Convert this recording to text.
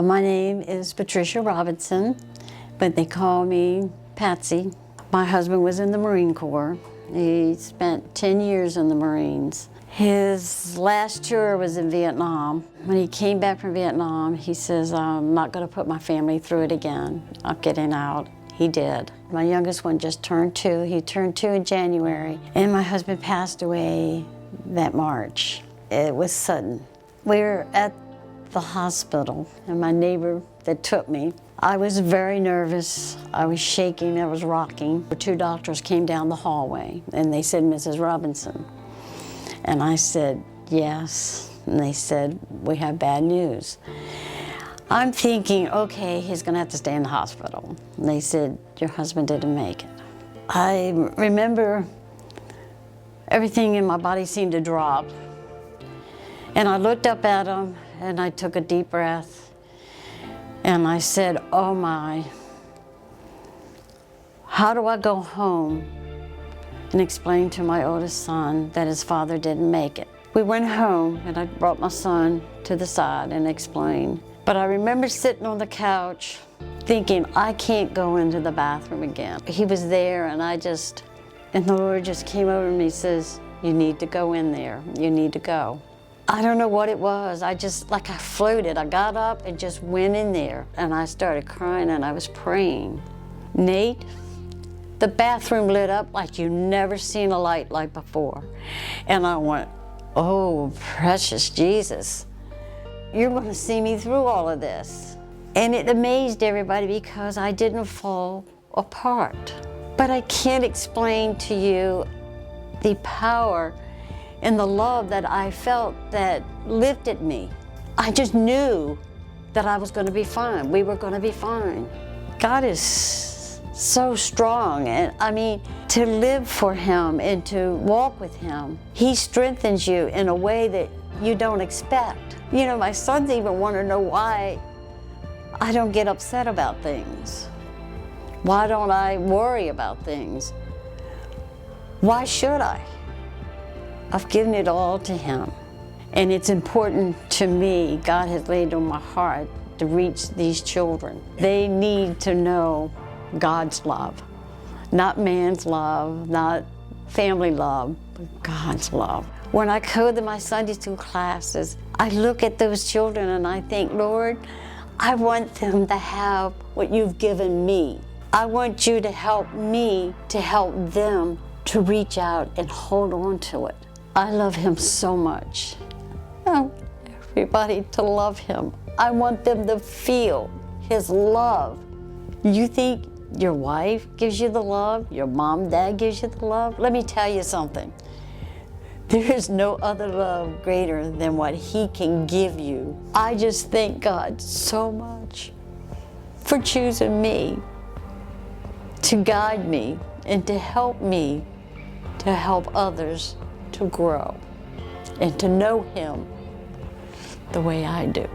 My name is Patricia Robinson, but they call me Patsy. My husband was in the Marine Corps. He spent 10 years in the Marines. His last tour was in Vietnam. When he came back from Vietnam, he says, I'm not going to put my family through it again. I'm getting out. He did. My youngest one just turned 2. He turned 2 in January, and my husband passed away that March. It was sudden. We were at the hospital, and my neighbor that took me, I was very nervous. I was shaking, I was rocking. 2 doctors came down the hallway, and they said, Mrs. Robinson. And I said, yes. And they said, we have bad news. I'm thinking, okay, he's gonna have to stay in the hospital. And they said, your husband didn't make it. I remember everything in my body seemed to drop. And I looked up at him, and I took a deep breath, and I said, oh my, how do I go home and explain to my oldest son that his father didn't make it? We went home, and I brought my son to the side and explained. But I remember sitting on the couch thinking, I can't go into the bathroom again. He was there, and and the Lord just came over me and says, you need to go in there, you need to go. I don't know what it was. I floated. I got up and just went in there, and I started crying, and I was praying. Nate, the bathroom lit up like you never seen a light like before. And I went, oh, precious Jesus, you're gonna see me through all of this. And it amazed everybody because I didn't fall apart. But I can't explain to you the power and the love that I felt that lifted me. I just knew that I was gonna be fine. We were gonna be fine. God is so strong, and I mean, to live for Him and to walk with Him, He strengthens you in a way that you don't expect. You know, my sons even want to know why I don't get upset about things. Why don't I worry about things? Why should I? I've given it all to Him. And it's important to me, God has laid on my heart to reach these children. They need to know God's love. Not man's love, not family love, but God's love. When I go to my Sunday school classes, I look at those children and I think, Lord, I want them to have what you've given me. I want you to help me to help them to reach out and hold on to it. I love Him so much. I want everybody to love Him. I want them to feel His love. You think your wife gives you the love? Your mom, dad gives you the love? Let me tell you something. There is no other love greater than what He can give you. I just thank God so much for choosing me to guide me and to help me to help others to grow and to know Him the way I do.